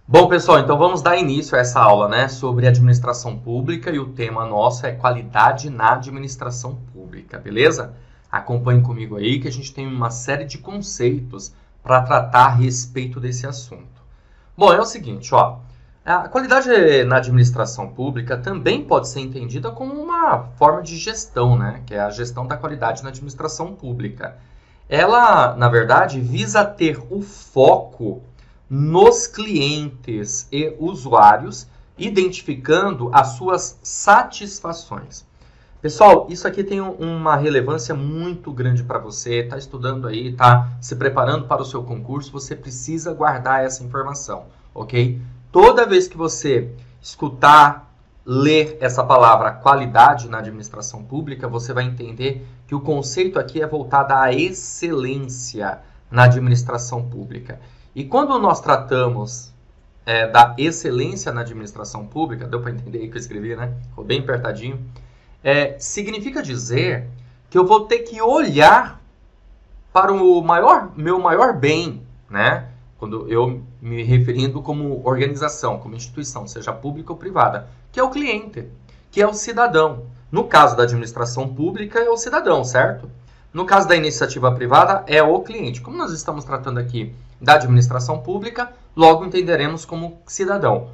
Bom, pessoal, então vamos dar início a essa aula, né, sobre administração pública e o tema nosso é qualidade na administração pública, beleza? Acompanhe comigo aí que a gente tem uma série de conceitos para tratar a respeito desse assunto. Bom, é o seguinte, ó, a qualidade na administração pública também pode ser entendida como uma forma de gestão, né, que é a gestão da qualidade na administração pública. Ela, na verdade, visa ter o foco nos clientes e usuários, identificando as suas satisfações. Pessoal, isso aqui tem uma relevância muito grande para você, está estudando aí, está se preparando para o seu concurso, você precisa guardar essa informação, ok? Toda vez que você escutar, ler essa palavra qualidade na administração pública, você vai entender que o conceito aqui é voltado à excelência na administração pública. E quando nós tratamos da excelência na administração pública, deu para entender aí que eu escrevi, né? Ficou bem apertadinho. Significa dizer que eu vou ter que olhar para o meu maior bem, né? Quando eu me referindo como organização, como instituição, seja pública ou privada, que é o cliente, que é o cidadão. No caso da administração pública, é o cidadão, certo? No caso da iniciativa privada, é o cliente. Como nós estamos tratando aqui da administração pública, logo entenderemos como cidadão.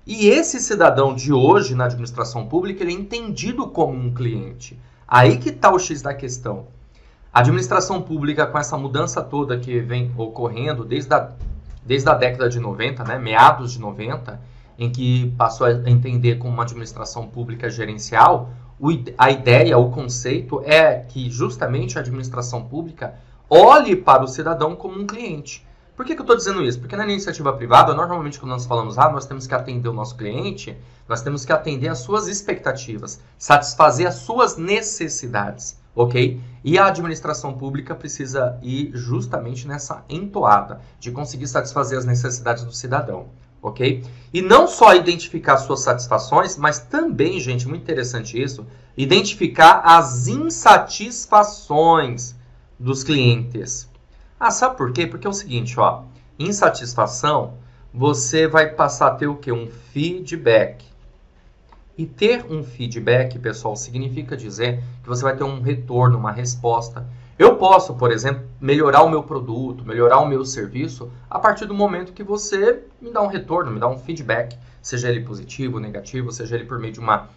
E esse cidadão de hoje na administração pública, ele é entendido como um cliente. Aí que está o X da questão. A administração pública, com essa mudança toda que vem ocorrendo desde a década de 90, né, meados de 90, em que passou a entender como uma administração pública gerencial, a ideia, o conceito é que justamente a administração pública olhe para o cidadão como um cliente. Por que eu estou dizendo isso? Porque na iniciativa privada, normalmente quando nós falamos, nós temos que atender o nosso cliente, nós temos que atender as suas expectativas, satisfazer as suas necessidades, ok? E a administração pública precisa ir justamente nessa entoada, de conseguir satisfazer as necessidades do cidadão, ok? E não só identificar suas satisfações, mas também, gente, muito interessante isso, identificar as insatisfações dos clientes. Sabe por quê? Porque é o seguinte, ó, insatisfação, você vai passar a ter o quê? Um feedback. E ter um feedback, pessoal, significa dizer que você vai ter um retorno, uma resposta. Eu posso, por exemplo, melhorar o meu produto, melhorar o meu serviço, a partir do momento que você me dá um retorno, me dá um feedback, seja ele positivo, negativo, seja ele por meio de uma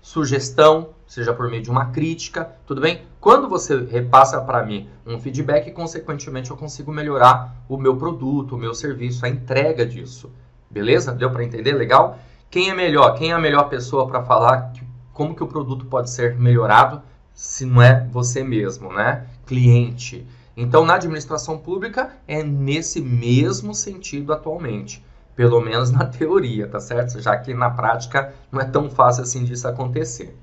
sugestão, seja por meio de uma crítica, tudo bem? Quando você repassa para mim um feedback, consequentemente eu consigo melhorar o meu produto, o meu serviço, a entrega disso. Beleza? Deu para entender? Legal? Quem é melhor? Quem é a melhor pessoa para falar como que o produto pode ser melhorado se não é você mesmo, né? Cliente. Então, na administração pública, é nesse mesmo sentido atualmente. Pelo menos na teoria, tá certo? Já que na prática não é tão fácil assim disso acontecer.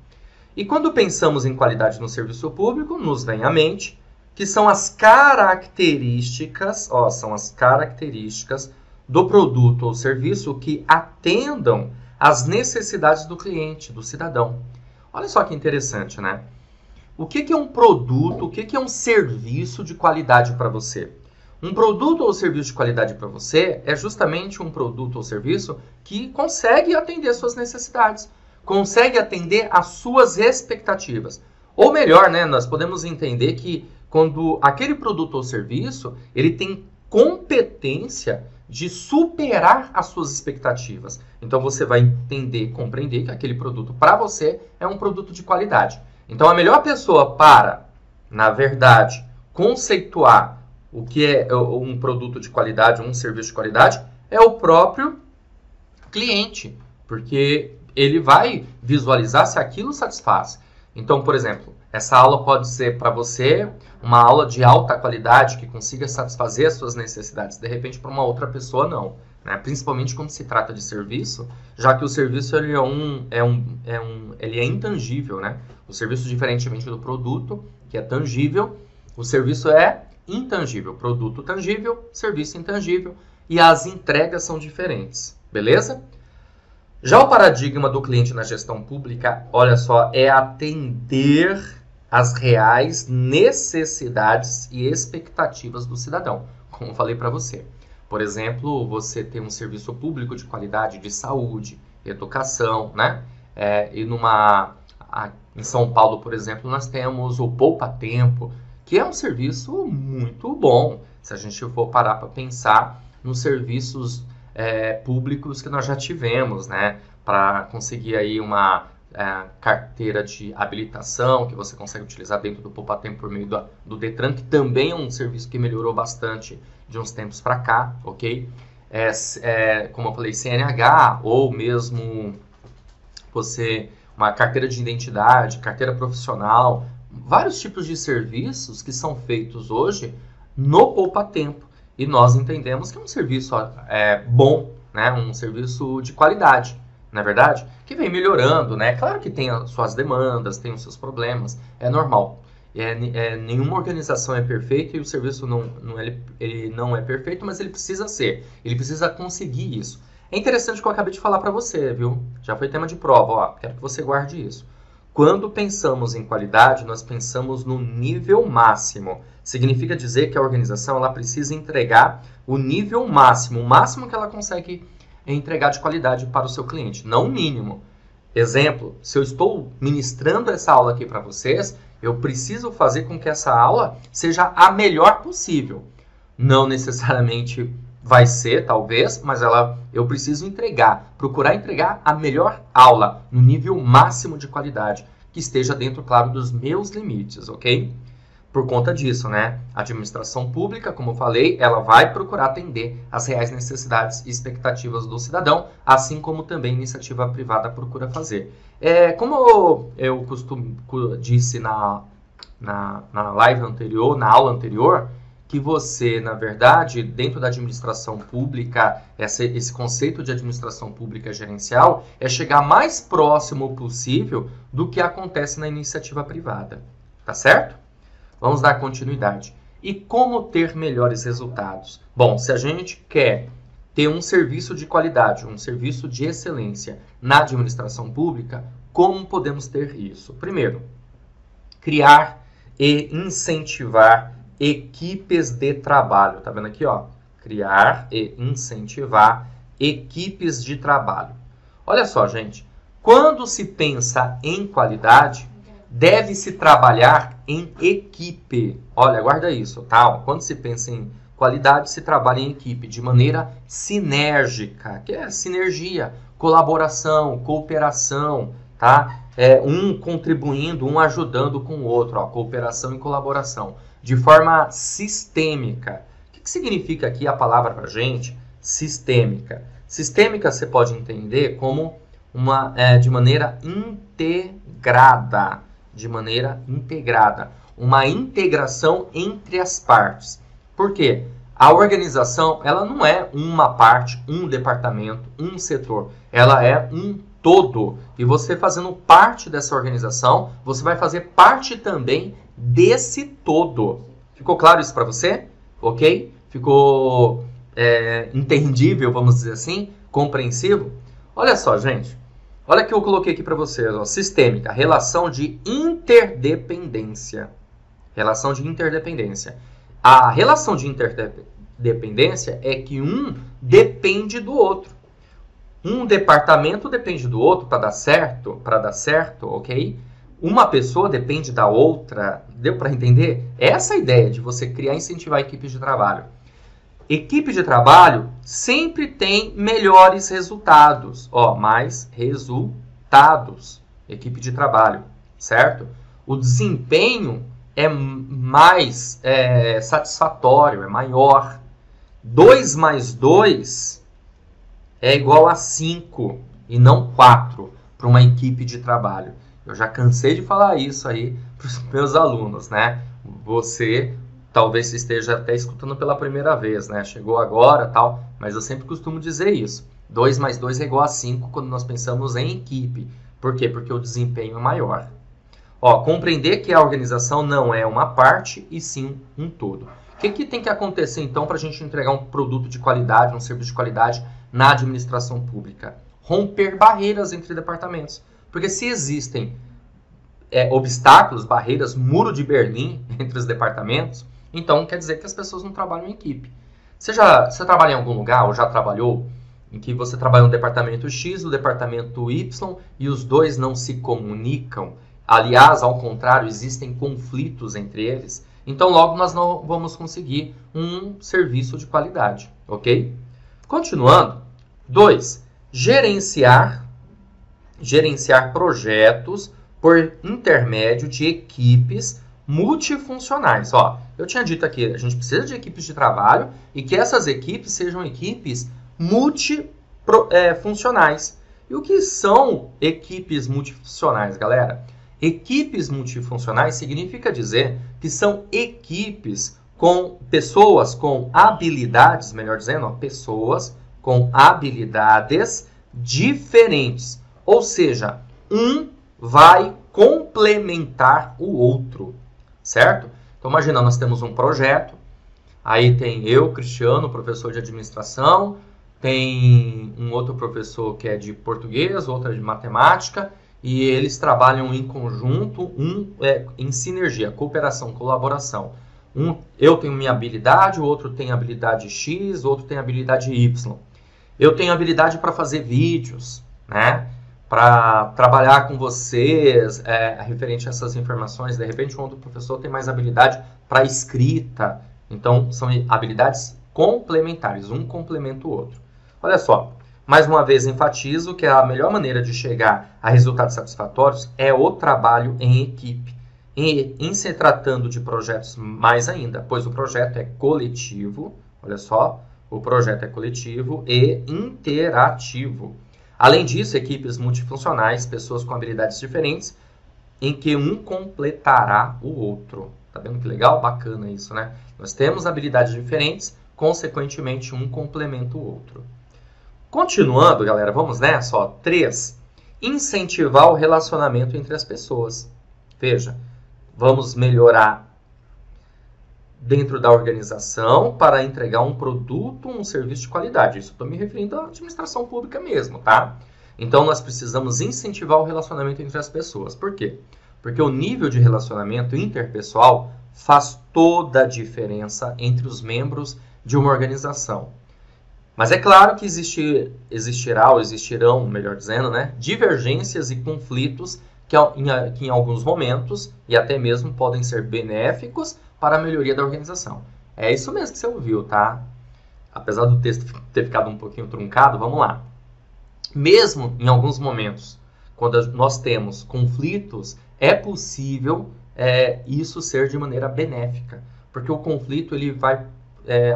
E quando pensamos em qualidade no serviço público, nos vem à mente que são as características, são as características do produto ou serviço que atendam às necessidades do cliente, do cidadão. Olha só que interessante, né? O que é um produto, o que é um serviço de qualidade para você? Um produto ou serviço de qualidade para você é justamente um produto ou serviço que consegue atender suas necessidades, consegue atender às suas expectativas. Ou melhor, né, nós podemos entender que quando aquele produto ou serviço, ele tem competência de superar as suas expectativas. Então você vai entender, compreender que aquele produto para você é um produto de qualidade. Então a melhor pessoa para, na verdade, conceituar o que é um produto de qualidade, um serviço de qualidade, é o próprio cliente, porque ele vai visualizar se aquilo satisfaz. Então, por exemplo, essa aula pode ser para você uma aula de alta qualidade que consiga satisfazer as suas necessidades. De repente, para uma outra pessoa, não. Né? Principalmente quando se trata de serviço, já que o serviço ele é intangível. Né? O serviço, diferentemente do produto, que é tangível, o serviço é intangível. Produto tangível, serviço intangível. E as entregas são diferentes. Beleza? Já o paradigma do cliente na gestão pública, olha só, é atender às reais necessidades e expectativas do cidadão, como eu falei para você. Por exemplo, você tem um serviço público de qualidade de saúde, educação, né? Em São Paulo, por exemplo, nós temos o Poupa Tempo, que é um serviço muito bom, se a gente for parar para pensar nos serviços públicos que nós já tivemos, né? Para conseguir aí uma carteira de habilitação, que você consegue utilizar dentro do Poupa Tempo por meio do Detran, que também é um serviço que melhorou bastante de uns tempos para cá, ok? Como eu falei, CNH, ou mesmo uma carteira de identidade, carteira profissional, vários tipos de serviços que são feitos hoje no Poupa Tempo. E nós entendemos que é um serviço bom, né? Um serviço de qualidade, não é verdade? Que vem melhorando, né? Claro que tem as suas demandas, tem os seus problemas, é normal. Nenhuma organização é perfeita e o serviço ele não é perfeito, mas ele precisa ser. Ele precisa conseguir isso. É interessante o que eu acabei de falar para você, viu? Já foi tema de prova, ó. Quero que você guarde isso. Quando pensamos em qualidade, nós pensamos no nível máximo. Significa dizer que a organização ela precisa entregar o nível máximo, o máximo que ela consegue entregar de qualidade para o seu cliente, não o mínimo. Exemplo, se eu estou ministrando essa aula aqui para vocês, eu preciso fazer com que essa aula seja a melhor possível. Não necessariamente vai ser, talvez, mas eu preciso procurar entregar a melhor aula, no nível máximo de qualidade, que esteja dentro, claro, dos meus limites, ok? Por conta disso, né? A administração pública, como eu falei, ela vai procurar atender às reais necessidades e expectativas do cidadão, assim como também a iniciativa privada procura fazer. Como eu disse na live anterior, na aula anterior, que você, na verdade, dentro da administração pública, esse conceito de administração pública gerencial é chegar mais próximo possível do que acontece na iniciativa privada. Tá certo? Vamos dar continuidade. E como ter melhores resultados? Bom, se a gente quer ter um serviço de qualidade, um serviço de excelência na administração pública, como podemos ter isso? Primeiro, criar e incentivar equipes de trabalho. Tá vendo aqui, ó? Criar e incentivar equipes de trabalho. Olha só, gente. Quando se pensa em qualidade, deve-se trabalhar em equipe. Olha, guarda isso, tá? Quando se pensa em qualidade, se trabalha em equipe de maneira sinérgica, que é sinergia, colaboração, cooperação, tá? Um contribuindo, um ajudando com o outro, ó, cooperação e colaboração, de forma sistêmica. O que significa aqui a palavra pra gente? Sistêmica. Sistêmica você pode entender como de maneira integrada. De maneira integrada. Uma integração entre as partes. Por quê? A organização, ela não é uma parte, um departamento, um setor. Ela é um todo. E você fazendo parte dessa organização, você vai fazer parte também desse todo. Ficou claro isso para você? Ok? Ficou entendível, vamos dizer assim? Compreensivo? Olha só, gente. Olha o que eu coloquei aqui para vocês. Ó. Sistêmica, relação de interdependência. Relação de interdependência. A relação de interdependência é que um depende do outro. Um departamento depende do outro para dar certo, ok? Uma pessoa depende da outra. Deu para entender? Essa é a ideia de você criar e incentivar equipes de trabalho. Equipe de trabalho sempre tem melhores resultados. Ó, mais resultados. Equipe de trabalho, certo? O desempenho é mais satisfatório, é maior. 2 mais 2 é igual a 5 e não 4 para uma equipe de trabalho. Eu já cansei de falar isso aí para os meus alunos, né? Você talvez esteja até escutando pela primeira vez, né? Chegou agora, tal, mas eu sempre costumo dizer isso. 2 mais 2 é igual a 5 quando nós pensamos em equipe. Por quê? Porque o desempenho é maior. Ó, compreender que a organização não é uma parte e sim um todo. O que tem que acontecer, então, para a gente entregar um produto de qualidade, um serviço de qualidade na administração pública? Romper barreiras entre departamentos. Porque se existem obstáculos, barreiras, muro de Berlim entre os departamentos, então quer dizer que as pessoas não trabalham em equipe. Você trabalha em algum lugar ou já trabalhou em que você trabalha no departamento X, no departamento Y e os dois não se comunicam? Aliás, ao contrário, existem conflitos entre eles. Então, logo nós não vamos conseguir um serviço de qualidade, ok? Continuando. 2. Gerenciar projetos por intermédio de equipes multifuncionais. Ó, eu tinha dito aqui, a gente precisa de equipes de trabalho e que essas equipes sejam equipes multifuncionais. E o que são equipes multifuncionais, galera? Equipes multifuncionais significa dizer que são equipes com pessoas com habilidades, melhor dizendo, ó, pessoas com habilidades diferentes. Ou seja, um vai complementar o outro, certo? Então, imagina, nós temos um projeto, aí tem eu, Cristiano, professor de administração, tem um outro professor que é de português, outro é de matemática, e eles trabalham em conjunto, em sinergia, cooperação, colaboração. Eu tenho minha habilidade, o outro tem habilidade X, o outro tem habilidade Y. Eu tenho habilidade para fazer vídeos, né? Para trabalhar com vocês, referente a essas informações. De repente, um outro professor tem mais habilidade para escrita. Então, são habilidades complementares, um complementa o outro. Olha só, mais uma vez enfatizo que a melhor maneira de chegar a resultados satisfatórios é o trabalho em equipe. Em se tratando de projetos mais ainda, pois o projeto é coletivo, olha só, o projeto é coletivo e interativo. Além disso, equipes multifuncionais, pessoas com habilidades diferentes, em que um completará o outro. Tá vendo que legal? Bacana isso, né? Nós temos habilidades diferentes, consequentemente, um complementa o outro. Continuando, galera, vamos nessa, ó. 3. Incentivar o relacionamento entre as pessoas. Veja, vamos melhorar dentro da organização para entregar um produto, um serviço de qualidade. Isso estou me referindo à administração pública mesmo, tá? Então, nós precisamos incentivar o relacionamento entre as pessoas. Por quê? Porque o nível de relacionamento interpessoal faz toda a diferença entre os membros de uma organização. Mas é claro que existirão, melhor dizendo, né, divergências e conflitos que em alguns momentos, e até mesmo podem ser benéficos para a melhoria da organização. É isso mesmo que você ouviu, tá? Apesar do texto ter ficado um pouquinho truncado, vamos lá. Mesmo em alguns momentos, quando nós temos conflitos, é possível isso ser de maneira benéfica, porque o conflito ele vai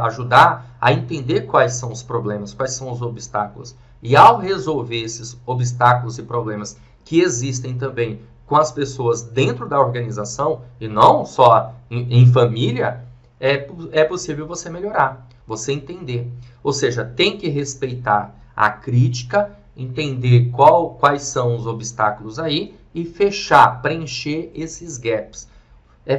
ajudar a entender quais são os problemas, quais são os obstáculos. E ao resolver esses obstáculos e problemas que existem também com as pessoas dentro da organização, e não só em família, é possível você melhorar, você entender. Ou seja, tem que respeitar a crítica, entender quais são os obstáculos aí e fechar, preencher esses gaps.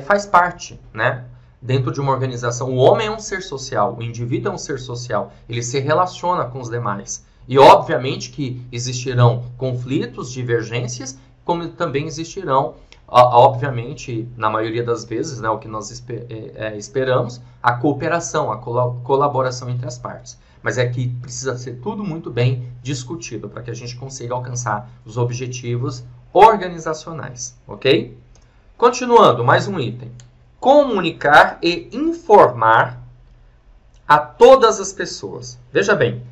Faz parte, né? Dentro de uma organização, o homem é um ser social, o indivíduo é um ser social, ele se relaciona com os demais. E obviamente que existirão conflitos, divergências, como também existirão, obviamente, na maioria das vezes, né, o que nós esperamos, a cooperação, a colaboração entre as partes. Mas é que precisa ser tudo muito bem discutido para que a gente consiga alcançar os objetivos organizacionais, ok? Continuando, mais um item. Comunicar e informar a todas as pessoas. Veja bem,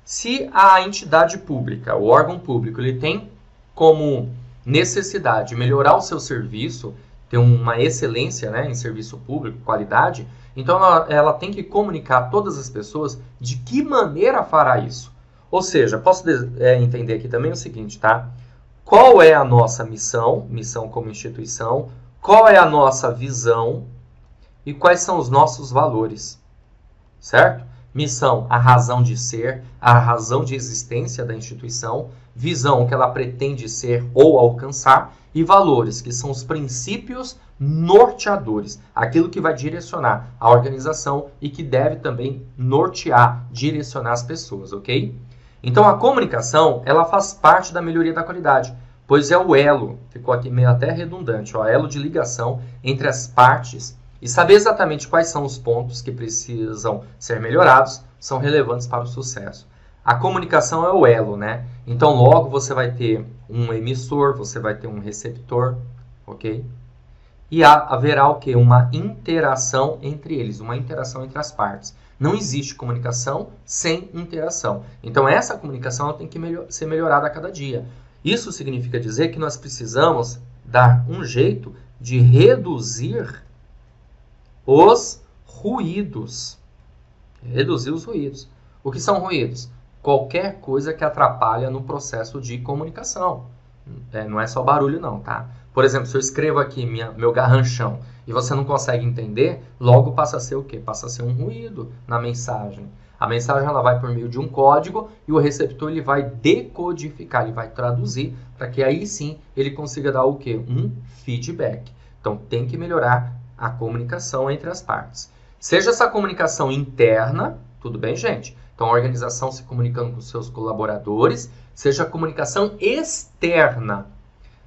se a entidade pública, o órgão público, ele tem como necessidade melhorar o seu serviço, ter uma excelência, né, em serviço público, qualidade, então ela tem que comunicar a todas as pessoas de que maneira fará isso. Ou seja, posso entender aqui também o seguinte, tá? Qual é a nossa missão como instituição, qual é a nossa visão e quais são os nossos valores, certo? Missão, a razão de ser, a razão de existência da instituição, visão, o que ela pretende ser ou alcançar, e valores, que são os princípios norteadores, aquilo que vai direcionar a organização e que deve também nortear, direcionar as pessoas, ok? Então a comunicação, ela faz parte da melhoria da qualidade, pois é o elo, ficou aqui meio até redundante, ó, elo de ligação entre as partes e saber exatamente quais são os pontos que precisam ser melhorados são relevantes para o sucesso. A comunicação é o elo, né? Então, logo você vai ter um emissor, você vai ter um receptor, ok? E haverá o quê? Uma interação entre eles, uma interação entre as partes. Não existe comunicação sem interação. Então, essa comunicação ela tem que ser melhorada a cada dia. Isso significa dizer que nós precisamos dar um jeito de reduzir os ruídos. Reduzir os ruídos. O que são ruídos? Qualquer coisa que atrapalha no processo de comunicação. Não é só barulho não, tá? Por exemplo, se eu escrevo aqui meu garranchão e você não consegue entender, logo passa a ser o quê? Passa a ser um ruído na mensagem. A mensagem ela vai por meio de um código e o receptor ele vai decodificar, ele vai traduzir para que aí sim ele consiga dar o quê? Um feedback. Então tem que melhorar a comunicação entre as partes. Seja essa comunicação interna, tudo bem, gente? Então a organização se comunicando com seus colaboradores, seja a comunicação externa.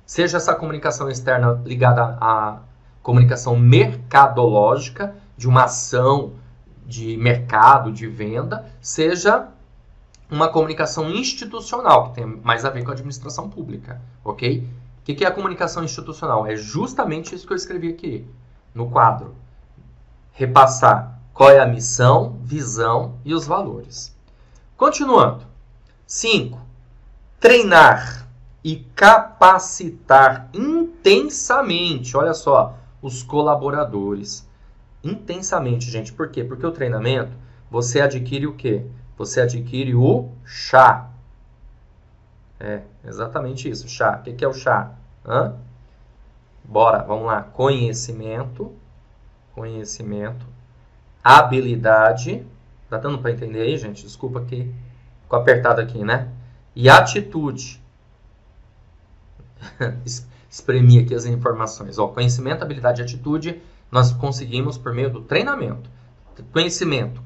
Seja essa comunicação externa ligada à comunicação mercadológica, de uma ação de mercado, de venda, seja uma comunicação institucional, que tem mais a ver com a administração pública, ok? O que é a comunicação institucional? É justamente isso que eu escrevi aqui no quadro. Repassar qual é a missão, visão e os valores. Continuando. 5. Treinar e capacitar intensamente, olha só, os colaboradores. Intensamente, gente. Por quê? Porque o treinamento, você adquire o quê? Você adquire o chá. É, exatamente isso, chá. O que é o chá? Bora, vamos lá. Conhecimento, habilidade, tá dando para entender aí, gente? Desculpa que ficou apertado aqui, né? E atitude. Espremi aqui as informações. Ó, conhecimento, habilidade e atitude nós conseguimos por meio do treinamento. Conhecimento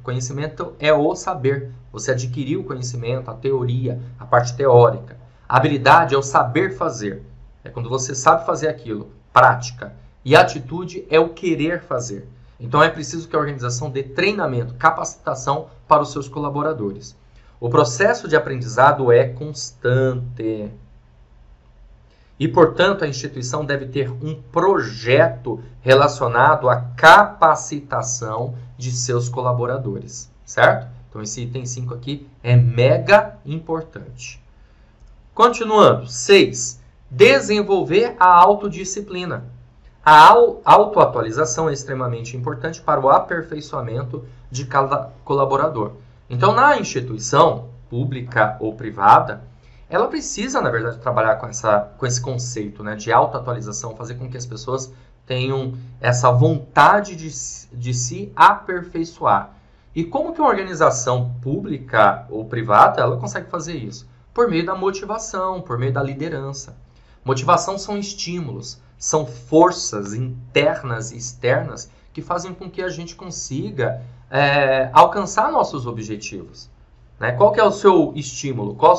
é o saber. Você adquiriu o conhecimento, a teoria, a parte teórica. A habilidade é o saber fazer. É quando você sabe fazer aquilo. Prática. E atitude é o querer fazer. Então é preciso que a organização dê treinamento, capacitação para os seus colaboradores. O processo de aprendizado é constante. E, portanto, a instituição deve ter um projeto relacionado à capacitação de seus colaboradores, certo? Então, esse item 5 aqui é mega importante. Continuando. 6. Desenvolver a autodisciplina. A autoatualização é extremamente importante para o aperfeiçoamento de cada colaborador. Então, na instituição, pública ou privada, ela precisa, na verdade, trabalhar com esse conceito, né, de autoatualização, fazer com que as pessoas tenham essa vontade de se aperfeiçoar. E como que uma organização pública ou privada ela consegue fazer isso? Por meio da motivação, por meio da liderança. Motivação são estímulos, são forças internas e externas que fazem com que a gente consiga alcançar nossos objetivos. Né? Qual que é o seu estímulo? Qual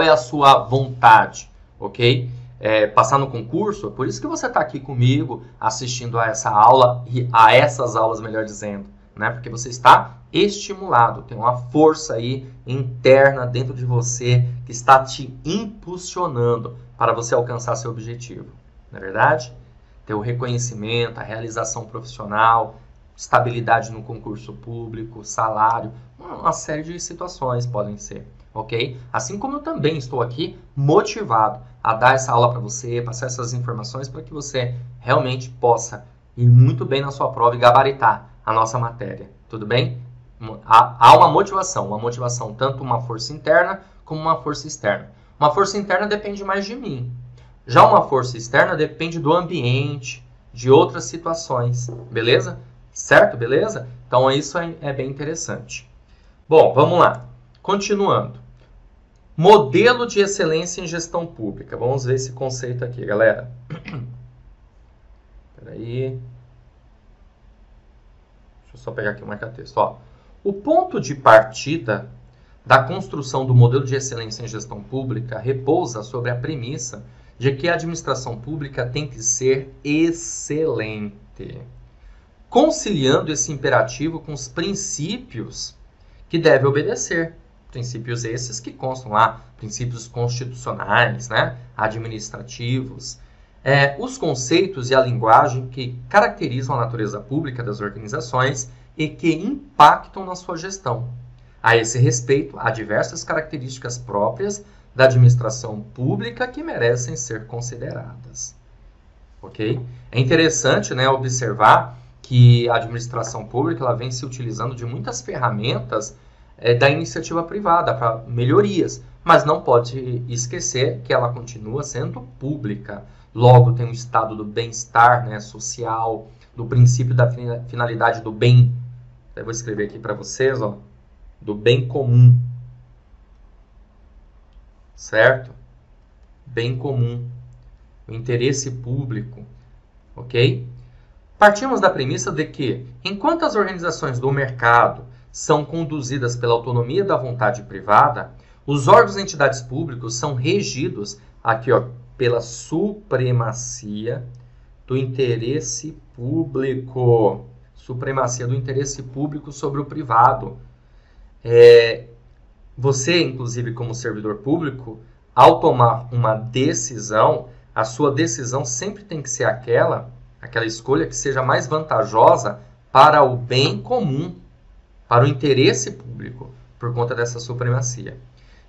é a sua vontade, ok? Passar no concurso, por isso que você está aqui comigo assistindo a essa aula, a essas aulas, melhor dizendo, né? Porque você está estimulado, tem uma força aí interna dentro de você que está te impulsionando para você alcançar seu objetivo, não é verdade? Ter o reconhecimento, a realização profissional, estabilidade no concurso público, salário, uma série de situações podem ser. Ok? Assim como eu também estou aqui motivado a dar essa aula para você, passar essas informações para que você realmente possa ir muito bem na sua prova e gabaritar a nossa matéria. Tudo bem? Há uma motivação, tanto uma força interna como uma força externa. Uma força interna depende mais de mim. Já uma força externa depende do ambiente, de outras situações. Beleza? Certo? Beleza? Então isso é bem interessante. Bom, vamos lá. Continuando. Modelo de excelência em gestão pública. Vamos ver esse conceito aqui, galera. Espera aí. Deixa eu só pegar aqui o marca-texto. O ponto de partida da construção do modelo de excelência em gestão pública repousa sobre a premissa de que a administração pública tem que ser excelente, conciliando esse imperativo com os princípios que deve obedecer. Princípios esses que constam lá, princípios constitucionais, né, administrativos, os conceitos e a linguagem que caracterizam a natureza pública das organizações e que impactam na sua gestão. A esse respeito, há diversas características próprias da administração pública que merecem ser consideradas. Ok? É interessante, né, observar que a administração pública ela vem se utilizando de muitas ferramentas da iniciativa privada para melhorias, mas não pode esquecer que ela continua sendo pública. Logo, tem o estado do bem-estar, né, social, do princípio da finalidade do bem. Eu vou escrever aqui para vocês, ó, do bem comum. Certo? Bem comum. O interesse público. Ok? Partimos da premissa de que, enquanto as organizações do mercado são conduzidas pela autonomia da vontade privada, os órgãos e entidades públicos são regidos aqui, ó, pela supremacia do interesse público. Supremacia do interesse público sobre o privado. Você, inclusive, como servidor público, ao tomar uma decisão, a sua decisão sempre tem que ser aquela escolha que seja mais vantajosa para o bem comum, para o interesse público, por conta dessa supremacia.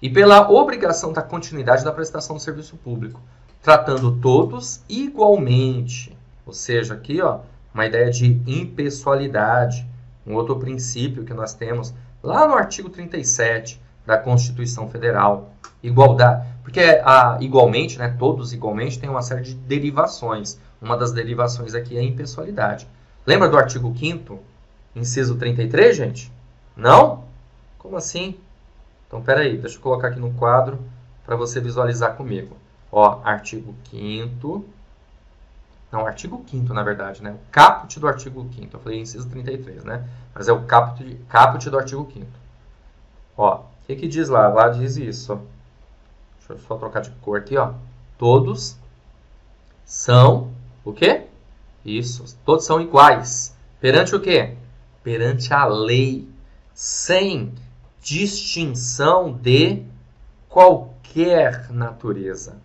E pela obrigação da continuidade da prestação do serviço público, tratando todos igualmente. Ou seja, aqui, ó, uma ideia de impessoalidade, um outro princípio que nós temos lá no artigo 37 da Constituição Federal. Igualdade, porque igualmente, né, todos igualmente, tem uma série de derivações. Uma das derivações aqui é a impessoalidade. Lembra do artigo 5º, inciso 33, gente? Não? Como assim? Então, peraí, deixa eu colocar aqui no quadro para você visualizar comigo. Ó, artigo 5º. Não, artigo 5º, na verdade, né? O caput do artigo 5º. Eu falei inciso 33, né? Mas é o caput do artigo 5º. Ó, o que diz lá? Lá diz isso, ó. Deixa eu só trocar de cor aqui, ó. Todos são o quê? Isso, todos são iguais. Perante o quê? Perante a lei, sem distinção de qualquer natureza.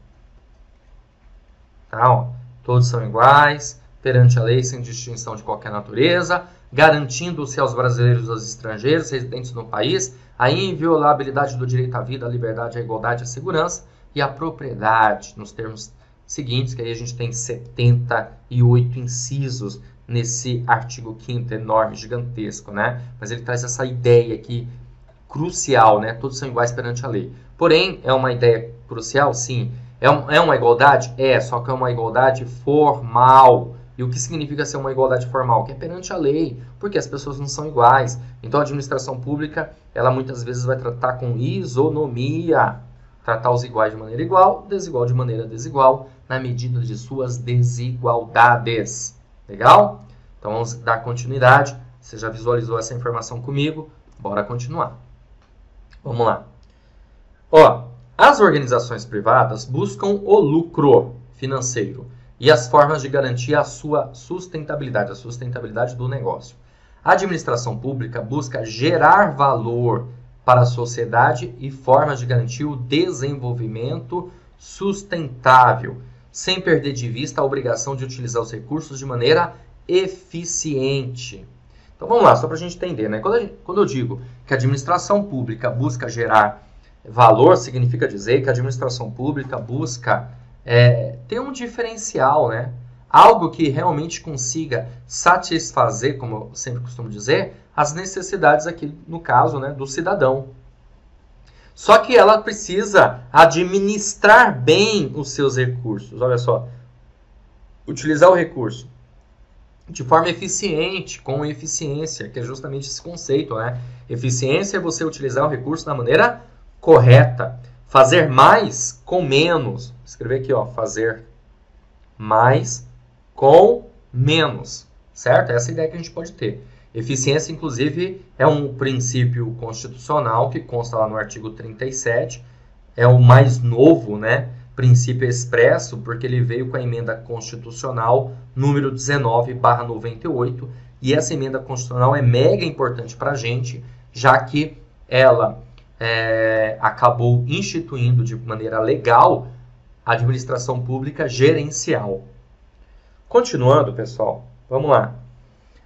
Tá, ó. Todos são iguais, perante a lei, sem distinção de qualquer natureza, garantindo-se aos brasileiros e aos estrangeiros residentes no país a inviolabilidade do direito à vida, à liberdade, à igualdade, à segurança e à propriedade, nos termos seguintes, que aí a gente tem 78 incisos nesse artigo 5º, enorme, gigantesco, né? Mas ele traz essa ideia aqui crucial, né? Todos são iguais perante a lei. Porém, é uma ideia crucial, sim. É uma igualdade? É, só que é uma igualdade formal. E o que significa ser uma igualdade formal? Que é perante a lei, porque as pessoas não são iguais. Então, a administração pública, ela muitas vezes vai tratar com isonomia. Tratar os iguais de maneira igual, desigual de maneira desigual, na medida de suas desigualdades. Legal? Então, vamos dar continuidade. Você já visualizou essa informação comigo? Bora continuar. Vamos lá. Ó, as organizações privadas buscam o lucro financeiro e as formas de garantir a sua sustentabilidade, a sustentabilidade do negócio. A administração pública busca gerar valor para a sociedade e formas de garantir o desenvolvimento sustentável, sem perder de vista a obrigação de utilizar os recursos de maneira eficiente. Então vamos lá, só para a gente entender, né? Quando eu digo que a administração pública busca gerar valor, significa dizer que a administração pública busca ter um diferencial, né? Algo que realmente consiga satisfazer, como eu sempre costumo dizer, as necessidades aqui, no caso, né, do cidadão. Só que ela precisa administrar bem os seus recursos. Olha só, utilizar o recurso de forma eficiente, com eficiência, que é justamente esse conceito, né? Eficiência é você utilizar o recurso da maneira correta. Fazer mais com menos. Vou escrever aqui, ó, fazer mais com menos, certo? Essa é a ideia que a gente pode ter. Eficiência, inclusive, é um princípio constitucional que consta lá no artigo 37, é o mais novo, né, princípio expresso porque ele veio com a emenda constitucional número 19/98, e essa emenda constitucional é mega importante para a gente, já que ela acabou instituindo de maneira legal a administração pública gerencial. Continuando, pessoal, vamos lá.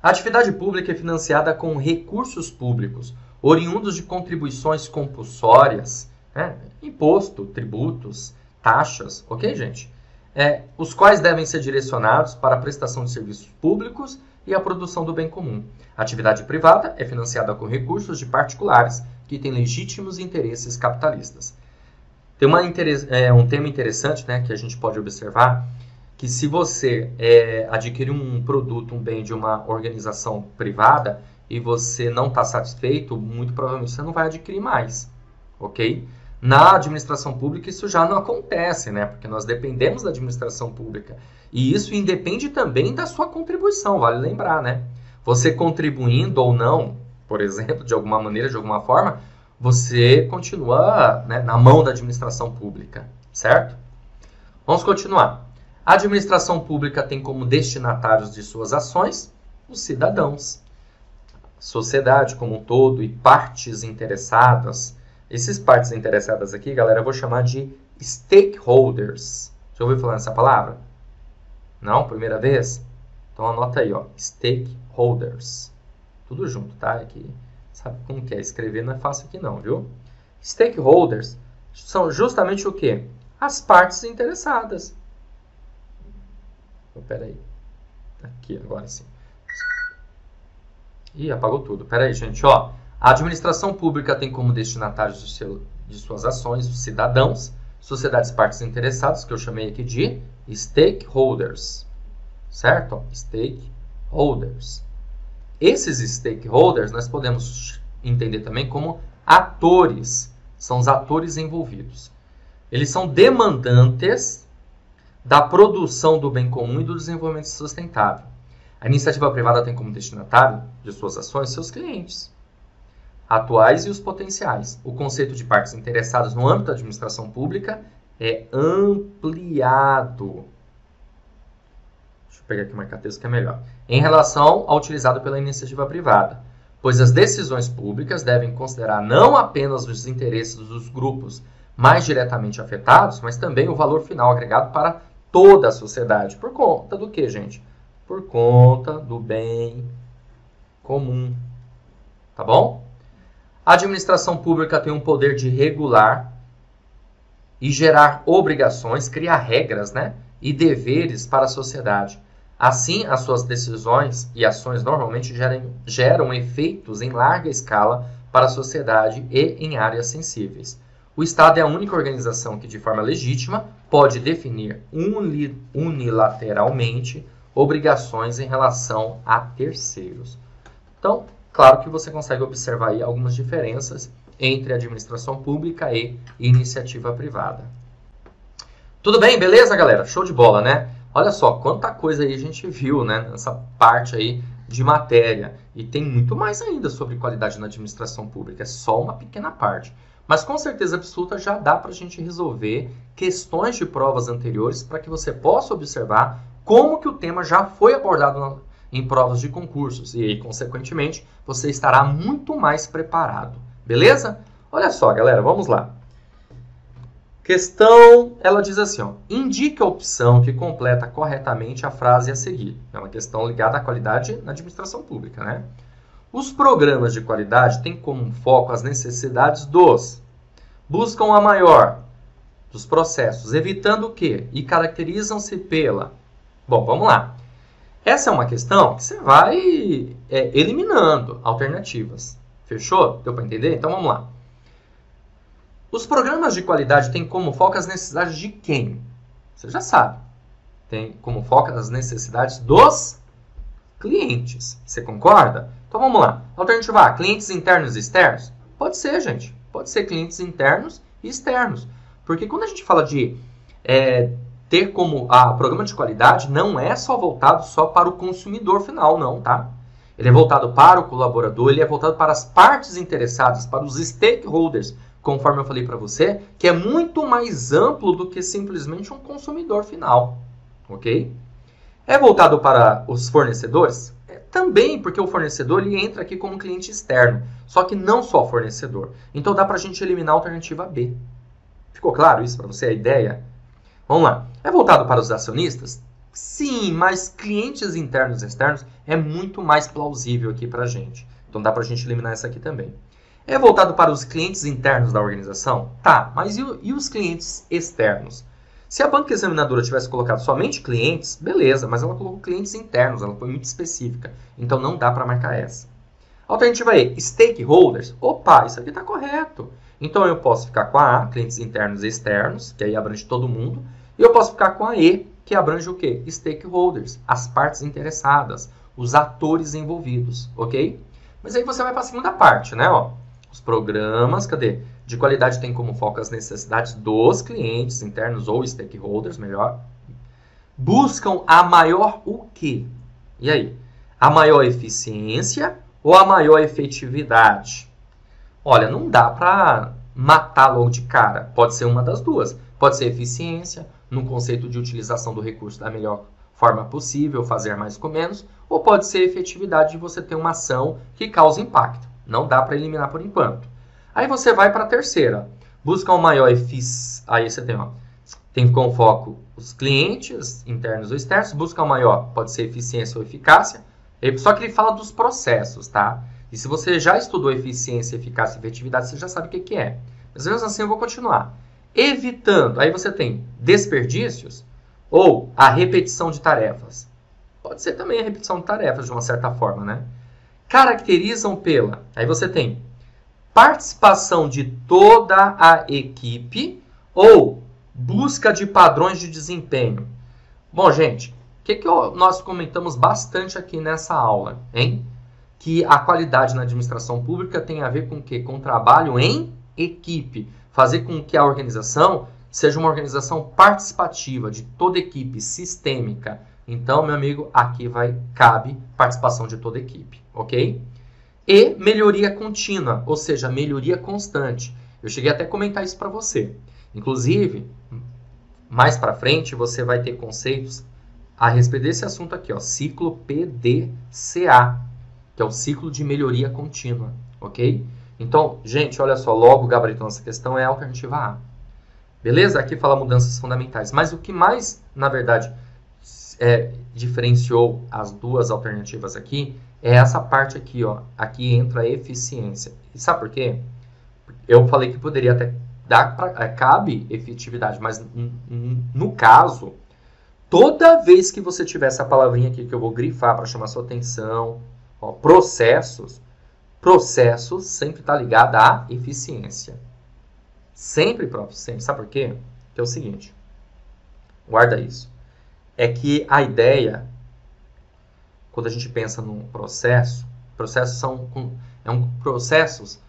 A atividade pública é financiada com recursos públicos, oriundos de contribuições compulsórias, imposto, tributos, taxas, ok, gente? Os quais devem ser direcionados para a prestação de serviços públicos e a produção do bem comum. A atividade privada é financiada com recursos de particulares que têm legítimos interesses capitalistas. Tem um tema interessante, né, que a gente pode observar, que se você adquirir um produto, um bem de uma organização privada e você não está satisfeito, muito provavelmente você não vai adquirir mais, ok? Na administração pública isso já não acontece, né? Porque nós dependemos da administração pública. E isso independe também da sua contribuição, vale lembrar, né? Você contribuindo ou não, por exemplo, de alguma maneira, de alguma forma, você continua, né, na mão da administração pública, certo? Vamos continuar. A administração pública tem como destinatários de suas ações os cidadãos, sociedade como um todo e partes interessadas. Esses partes interessadas aqui, galera, eu vou chamar de stakeholders. Já ouviu falar nessa palavra? Não? Primeira vez? Então anota aí, ó, stakeholders. Tudo junto, tá? Aqui, sabe como que é? Escrever não é fácil aqui não, viu? Stakeholders são justamente o quê? As partes interessadas. Espera aí. Aqui, agora sim. Ih, apagou tudo. Espera aí, gente, ó. A administração pública tem como destinatários de suas ações os cidadãos, sociedades partes interessadas, que eu chamei aqui de stakeholders, certo? Stakeholders. Esses stakeholders nós podemos entender também como atores, são os atores envolvidos. Eles são demandantes da produção do bem comum e do desenvolvimento sustentável. A iniciativa privada tem como destinatário de suas ações seus clientes atuais e os potenciais. O conceito de partes interessadas no âmbito da administração pública é ampliado. Deixa eu pegar aqui o marca-texto que é melhor. Em relação ao utilizado pela iniciativa privada, pois as decisões públicas devem considerar não apenas os interesses dos grupos mais diretamente afetados, mas também o valor final agregado para toda a sociedade. Por conta do que, gente? Por conta do bem comum. Tá bom? A administração pública tem um poder de regular e gerar obrigações, criar regras, né, e deveres para a sociedade. Assim, as suas decisões e ações normalmente geram efeitos em larga escala para a sociedade e em áreas sensíveis. O Estado é a única organização que, de forma legítima, pode definir unilateralmente obrigações em relação a terceiros. Então, claro que você consegue observar aí algumas diferenças entre administração pública e iniciativa privada. Tudo bem? Beleza, galera? Show de bola, né? Olha só, quanta coisa aí a gente viu, né, nessa parte aí de matéria. E tem muito mais ainda sobre qualidade na administração pública. É só uma pequena parte. Mas com certeza absoluta já dá para a gente resolver questões de provas anteriores para que você possa observar como que o tema já foi abordado em provas de concursos. E aí, consequentemente, você estará muito mais preparado. Beleza? Olha só, galera, vamos lá. Questão, ela diz assim, ó, indique a opção que completa corretamente a frase a seguir. É uma questão ligada à qualidade na administração pública, né? Os programas de qualidade têm como foco as necessidades buscam a maior dos processos, evitando o quê? E caracterizam-se pela... Bom, vamos lá. Essa é uma questão que você vai eliminando alternativas. Fechou? Deu para entender? Então vamos lá. Os programas de qualidade têm como foco as necessidades de quem? Você já sabe. Tem como foco as necessidades dos clientes. Você concorda? Então vamos lá. Alternativa A, clientes internos e externos? Pode ser, gente. Pode ser clientes internos e externos. Porque quando a gente fala de ter como programa de qualidade, não é só voltado só para o consumidor final, não, tá? Ele é voltado para o colaborador, ele é voltado para as partes interessadas, para os stakeholders, conforme eu falei para você, que é muito mais amplo do que simplesmente um consumidor final, ok? É voltado para os fornecedores? Também, porque o fornecedor ele entra aqui como cliente externo, só que não só fornecedor. Então dá para a gente eliminar a alternativa B. Ficou claro isso para você, a ideia? Vamos lá. É voltado para os acionistas? Sim, mas clientes internos e externos é muito mais plausível aqui para a gente. Então dá para a gente eliminar essa aqui também. É voltado para os clientes internos da organização? Tá, mas e os clientes externos? Se a banca examinadora tivesse colocado somente clientes, beleza, mas ela colocou clientes internos, ela foi muito específica. Então não dá para marcar essa. Alternativa E, stakeholders. Opa, isso aqui está correto. Então eu posso ficar com a A, clientes internos e externos, que aí abrange todo mundo. E eu posso ficar com a E, que abrange o quê? Stakeholders, as partes interessadas, os atores envolvidos, ok? Mas aí você vai para a segunda parte, né? Ó, os programas, cadê? De qualidade tem como foco as necessidades dos clientes internos ou stakeholders, melhor. Buscam a maior o quê? E aí? A maior eficiência ou a maior efetividade? Olha, não dá para matar logo de cara. Pode ser uma das duas. Pode ser eficiência, no conceito de utilização do recurso da melhor forma possível, fazer mais com menos, ou pode ser efetividade de você ter uma ação que causa impacto. Não dá para eliminar por enquanto. Aí você vai para a terceira. Busca o maior eficiência. Aí você tem, ó, tem como foco os clientes internos ou externos. Busca o maior, pode ser eficiência ou eficácia. Só que ele fala dos processos, tá? E se você já estudou eficiência, eficácia e efetividade, você já sabe o que é. Mas mesmo assim eu vou continuar. Evitando, aí você tem desperdícios ou a repetição de tarefas. Pode ser também a repetição de tarefas de uma certa forma, né? Caracterizam pela, aí você tem participação de toda a equipe ou busca de padrões de desempenho. Bom, gente, o que nós comentamos bastante aqui nessa aula, hein? Que a qualidade na administração pública tem a ver com o quê? Com o trabalho em equipe. Fazer com que a organização seja uma organização participativa, de toda equipe, sistêmica. Então, meu amigo, aqui cabe participação de toda equipe, ok? E melhoria contínua, ou seja, melhoria constante. Eu cheguei até a comentar isso para você. Inclusive, mais para frente, você vai ter conceitos a respeito desse assunto aqui, ó, ciclo PDCA, que é o ciclo de melhoria contínua, ok? Então, gente, olha só, logo o gabarito dessa questão é a alternativa A. Beleza? Aqui fala mudanças fundamentais. Mas o que mais, na verdade, diferenciou as duas alternativas aqui é essa parte aqui, ó. Aqui entra a eficiência. E sabe por quê? Eu falei que poderia até cabe efetividade, mas no caso, toda vez que você tiver essa palavrinha aqui que eu vou grifar para chamar sua atenção, ó, processos sempre está ligado à eficiência. Sempre, prof. Sempre. Sabe por quê? Que é o seguinte. Guarda isso. É que a ideia, quando a gente pensa num processos são processos,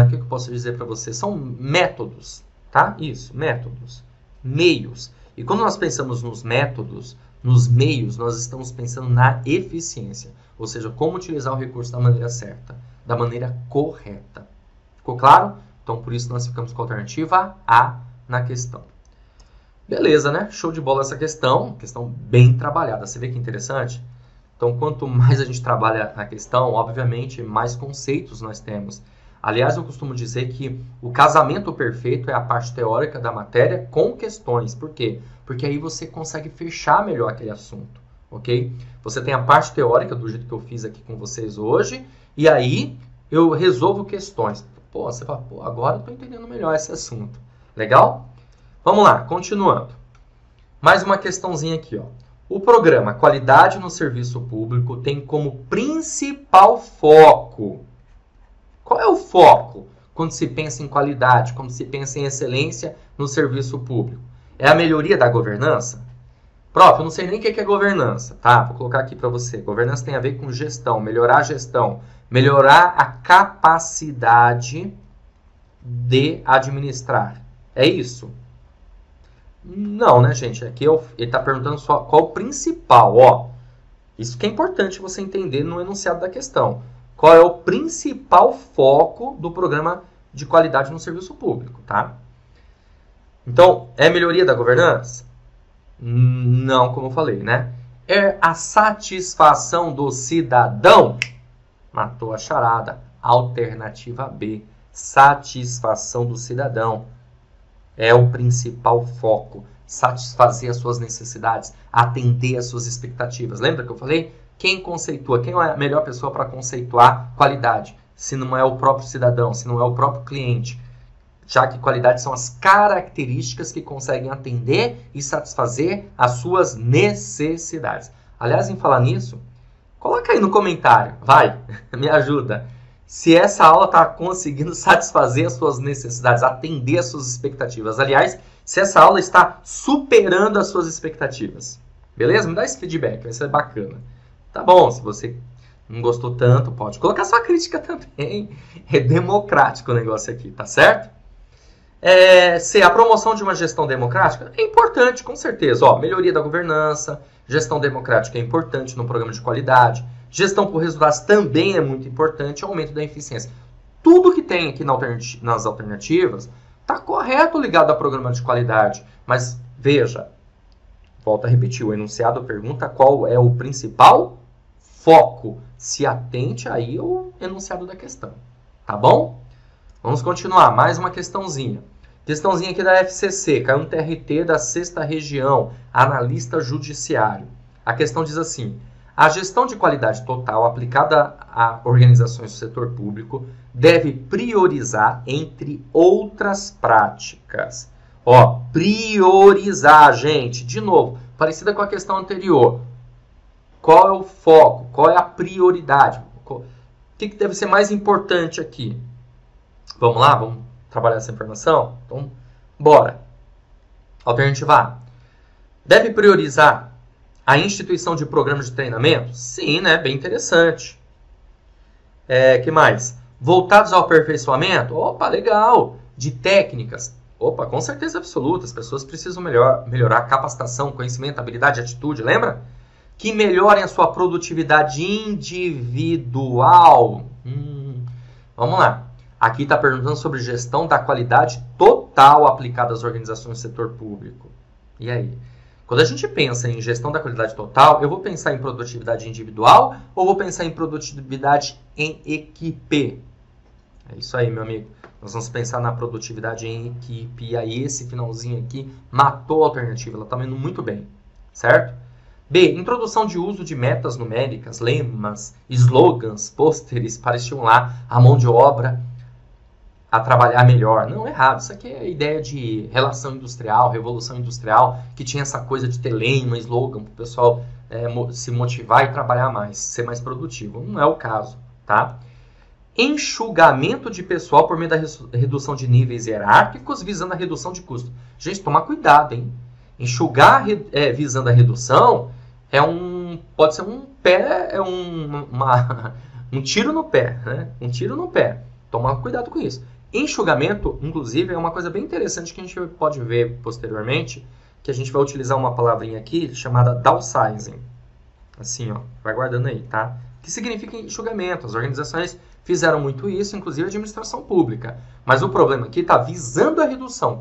o que eu posso dizer para você? São métodos, tá? Isso, métodos, meios. E quando nós pensamos nos métodos, nos meios, nós estamos pensando na eficiência. Ou seja, como utilizar o recurso da maneira certa, da maneira correta. Ficou claro? Então, por isso, nós ficamos com a alternativa A na questão. Beleza, né? Show de bola essa questão. Questão bem trabalhada. Você vê que interessante? Então, quanto mais a gente trabalha a questão, obviamente, mais conceitos nós temos. Aliás, eu costumo dizer que o casamento perfeito é a parte teórica da matéria com questões. Por quê? Porque aí você consegue fechar melhor aquele assunto, ok? Você tem a parte teórica do jeito que eu fiz aqui com vocês hoje, e aí eu resolvo questões. Pô, você fala, pô, agora eu estou entendendo melhor esse assunto. Legal? Vamos lá, continuando. Mais uma questãozinha aqui, ó. O programa Qualidade no Serviço Público tem como principal foco. Qual é o foco quando se pensa em qualidade, quando se pensa em excelência no serviço público? É a melhoria da governança? Prof, eu não sei nem o que é governança, tá? Vou colocar aqui para você. Governança tem a ver com gestão, melhorar a gestão, melhorar a capacidade de administrar. É isso? Não, né, gente? Aqui ele está perguntando só qual o principal, ó. Isso que é importante você entender no enunciado da questão. Qual é o principal foco do programa de qualidade no serviço público, tá? Então, é melhoria da governança? Não, como eu falei, né? É a satisfação do cidadão? Matou a charada. Alternativa B. Satisfação do cidadão. É o principal foco. Satisfazer as suas necessidades. Atender às suas expectativas. Lembra que eu falei? Quem conceitua? Quem é a melhor pessoa para conceituar qualidade? Se não é o próprio cidadão, se não é o próprio cliente. Já que qualidade são as características que conseguem atender e satisfazer as suas necessidades. Aliás, em falar nisso, coloca aí no comentário, vai, me ajuda. Se essa aula está conseguindo satisfazer as suas necessidades, atender as suas expectativas. Aliás, se essa aula está superando as suas expectativas. Beleza? Me dá esse feedback, vai ser bacana. Tá bom, se você não gostou tanto, pode colocar sua crítica também. É democrático o negócio aqui, tá certo? Se a promoção de uma gestão democrática é importante, com certeza. Ó, melhoria da governança, gestão democrática é importante no programa de qualidade, gestão por resultados também é muito importante, aumento da eficiência. Tudo que tem aqui nas alternativas está correto ligado ao programa de qualidade. Mas veja, volto a repetir, o enunciado pergunta qual é o principal foco. Se atente aí ao enunciado da questão. Tá bom? Vamos continuar. Mais uma questãozinha. Questãozinha aqui da FCC. Caiu um TRT da 6ª Região. Analista judiciário. A questão diz assim. A gestão de qualidade total aplicada a organizações do setor público deve priorizar entre outras práticas. Ó, priorizar, gente. De novo, parecida com a questão anterior. Qual é o foco? Qual é a prioridade? O que deve ser mais importante aqui? Vamos lá? Vamos trabalhar essa informação? Então, bora. Alternativa A. Deve priorizar a instituição de programas de treinamento? Sim, né? Bem interessante. Que mais? Voltados ao aperfeiçoamento? Opa, legal. De técnicas? Opa, com certeza absoluta. As pessoas precisam melhorar a capacitação, conhecimento, habilidade, atitude. Lembra? Que melhorem a sua produtividade individual. Vamos lá. Aqui está perguntando sobre gestão da qualidade total aplicada às organizações do setor público. E aí? Quando a gente pensa em gestão da qualidade total, eu vou pensar em produtividade individual ou vou pensar em produtividade em equipe? É isso aí, meu amigo. Nós vamos pensar na produtividade em equipe. E aí esse finalzinho aqui matou a alternativa. Ela está indo muito bem, certo? B. Introdução de uso de metas numéricas, lemas, slogans, pôsteres para estimular a mão de obra a trabalhar melhor. Não, errado. Isso aqui é a ideia de relação industrial, revolução industrial, que tinha essa coisa de ter lema, slogan, para o pessoal se motivar e trabalhar mais, ser mais produtivo. Não é o caso, tá? Enxugamento de pessoal por meio da redução de níveis hierárquicos visando a redução de custo. Gente, tomar cuidado, hein? Enxugar visando a redução pode ser um pé, um tiro no pé, né? Um tiro no pé. Tomar cuidado com isso. Enxugamento, inclusive, é uma coisa bem interessante que a gente pode ver posteriormente, que a gente vai utilizar uma palavrinha aqui chamada downsizing. Assim, ó, vai guardando aí, tá? Que significa enxugamento. As organizações fizeram muito isso, inclusive a administração pública. Mas o problema aqui está visando a redução,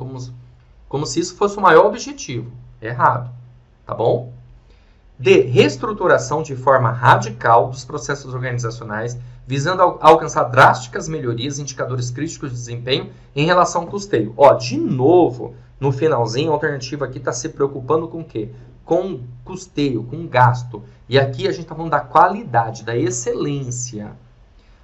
como se isso fosse o maior objetivo. Errado, tá bom? D. Reestruturação de forma radical dos processos organizacionais, visando alcançar drásticas melhorias em indicadores críticos de desempenho em relação ao custeio. Ó, de novo, no finalzinho, a alternativa aqui está se preocupando com o quê? Com custeio, com gasto. E aqui a gente está falando da qualidade, da excelência.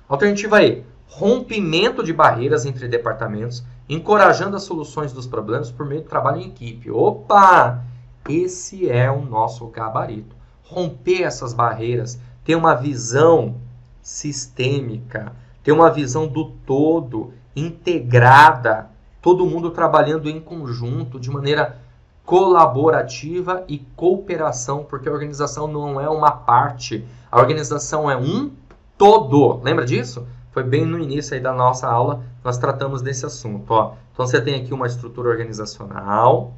Alternativa E. Rompimento de barreiras entre departamentos, encorajando as soluções dos problemas por meio do trabalho em equipe. Opa! Esse é o nosso gabarito. Romper essas barreiras, ter uma visão sistêmica, ter uma visão do todo, integrada, todo mundo trabalhando em conjunto, de maneira colaborativa e cooperação, porque a organização não é uma parte, a organização é um todo. Lembra disso? Foi bem no início aí da nossa aula, nós tratamos desse assunto. Ó. Então você tem aqui uma estrutura organizacional,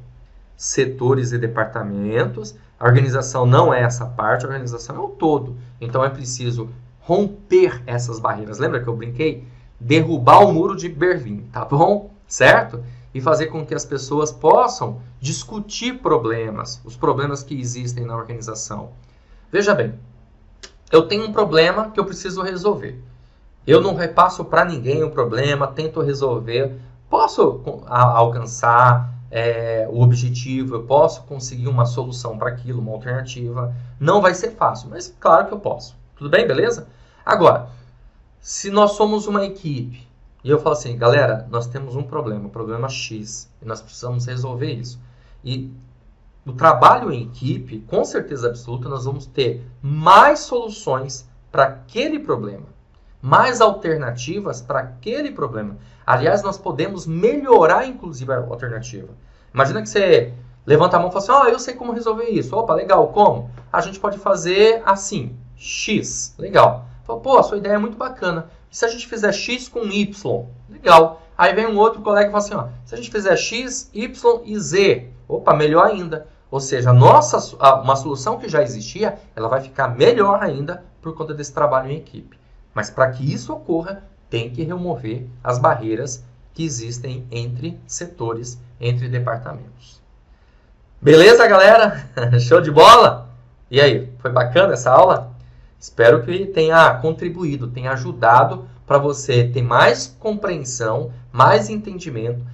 setores e departamentos. A organização não é essa parte, a organização é o todo. Então é preciso romper essas barreiras. Lembra que eu brinquei? derrubar o muro de Berlim, tá bom? Certo? E fazer com que as pessoas possam discutir problemas, os problemas que existem na organização. Veja bem, eu tenho um problema que eu preciso resolver. Eu não repasso para ninguém o problema, tento resolver, posso alcançar o objetivo, eu posso conseguir uma solução para aquilo, uma alternativa. Não vai ser fácil, mas claro que eu posso. Tudo bem, beleza? Agora, se nós somos uma equipe e eu falo assim, galera, nós temos um problema X, e nós precisamos resolver isso. E o trabalho em equipe, com certeza absoluta, nós vamos ter mais soluções para aquele problema, mais alternativas para aquele problema. Aliás, nós podemos melhorar, inclusive, a alternativa. Imagina que você levanta a mão e fala assim, eu sei como resolver isso. Opa, legal, como? A gente pode fazer assim, X, legal. Pô, a sua ideia é muito bacana. E se a gente fizer X com Y? Legal. Aí vem um outro colega e fala assim, se a gente fizer X, Y e Z, opa, melhor ainda. Ou seja, uma solução que já existia, ela vai ficar melhor ainda por conta desse trabalho em equipe. Mas para que isso ocorra, tem que remover as barreiras que existem entre setores, entre departamentos. Beleza, galera? Show de bola? E aí, foi bacana essa aula? Espero que tenha contribuído, tenha ajudado para você ter mais compreensão, mais entendimento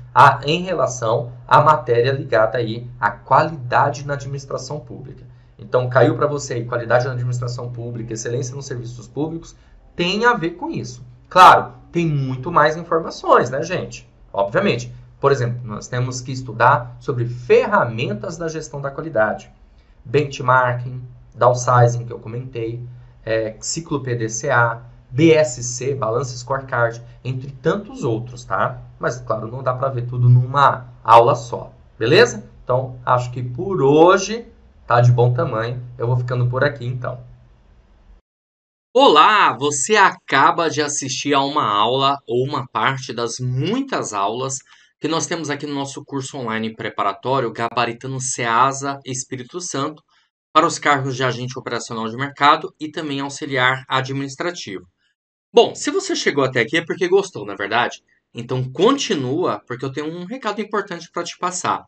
em relação à matéria ligada aí à qualidade na administração pública. Então, caiu para você aí, qualidade na administração pública, excelência nos serviços públicos, tem a ver com isso. Claro, tem muito mais informações, né, gente? Obviamente. Por exemplo, nós temos que estudar sobre ferramentas da gestão da qualidade. Benchmarking, downsizing, que eu comentei, ciclo PDCA, BSC, Balance Scorecard, entre tantos outros, tá? Mas, claro, não dá para ver tudo numa aula só, beleza? Então, acho que por hoje tá de bom tamanho. Eu vou ficando por aqui, então. Olá, você acaba de assistir a uma aula ou uma parte das muitas aulas que nós temos aqui no nosso curso online preparatório Gabaritando Ceasa Espírito Santo para os cargos de agente operacional de mercado e também auxiliar administrativo. Bom, se você chegou até aqui é porque gostou, não é verdade? Então continua, porque eu tenho um recado importante para te passar.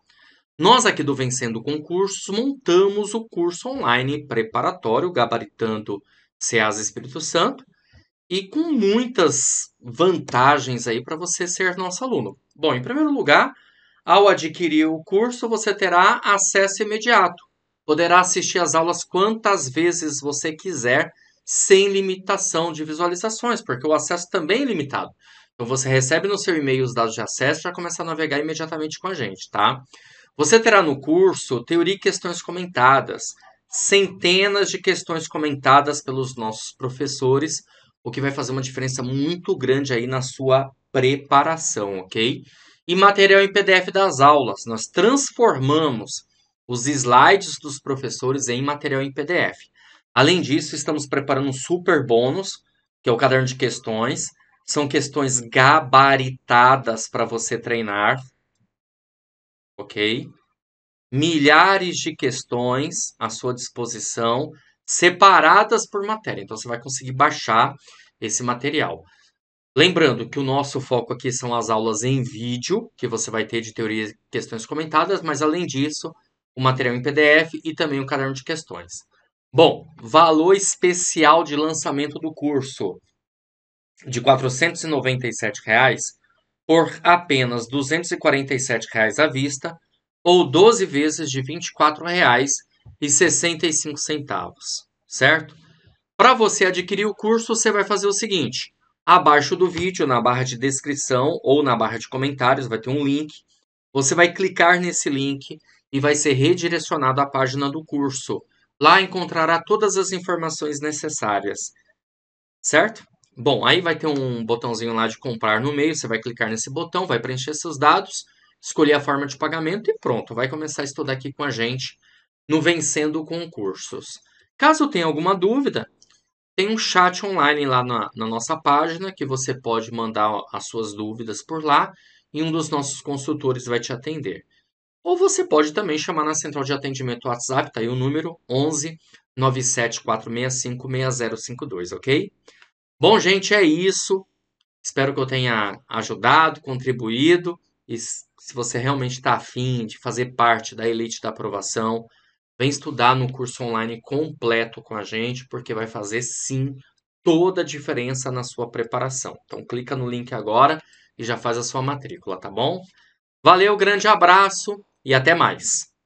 Nós aqui do Vencendo Concursos montamos o curso online preparatório Gabaritando Ceasa Espírito Santo e com muitas vantagens aí para você ser nosso aluno. Bom, em primeiro lugar, ao adquirir o curso, você terá acesso imediato. Poderá assistir às aulas quantas vezes você quiser, sem limitação de visualizações, porque o acesso também é limitado. Então você recebe no seu e-mail os dados de acesso e já começa a navegar imediatamente com a gente, tá? Você terá no curso teoria e questões comentadas, centenas de questões comentadas pelos nossos professores, o que vai fazer uma diferença muito grande aí na sua preparação, ok? E material em PDF das aulas. Nós transformamos os slides dos professores em material em PDF. Além disso, estamos preparando um super bônus, que é o caderno de questões. São questões gabaritadas para você treinar, ok? Milhares de questões à sua disposição, separadas por matéria. Então você vai conseguir baixar esse material. Lembrando que o nosso foco aqui são as aulas em vídeo, que você vai ter de teoria e questões comentadas, mas além disso, o material em PDF e também o caderno de questões. Bom, valor especial de lançamento do curso de R$ 497 por apenas R$ 247 à vista ou 12 vezes de R$ 24,65, certo? Para você adquirir o curso, você vai fazer o seguinte: abaixo do vídeo, na barra de descrição ou na barra de comentários, vai ter um link. Você vai clicar nesse link e vai ser redirecionado à página do curso. Lá encontrará todas as informações necessárias, certo? Bom, aí vai ter um botãozinho lá de comprar no meio, você vai clicar nesse botão, vai preencher seus dados, escolher a forma de pagamento e pronto, vai começar a estudar aqui com a gente no Vencendo Concursos. Caso tenha alguma dúvida, tem um chat online lá na nossa página que você pode mandar as suas dúvidas por lá e um dos nossos consultores vai te atender. Ou você pode também chamar na central de atendimento WhatsApp, tá aí o número 11 97465 6052, ok? Bom, gente, é isso. Espero que eu tenha ajudado, contribuído. E se você realmente está afim de fazer parte da elite da aprovação, vem estudar no curso online completo com a gente, porque vai fazer sim toda a diferença na sua preparação. Então clica no link agora e já faz a sua matrícula, tá bom? Valeu, grande abraço e até mais.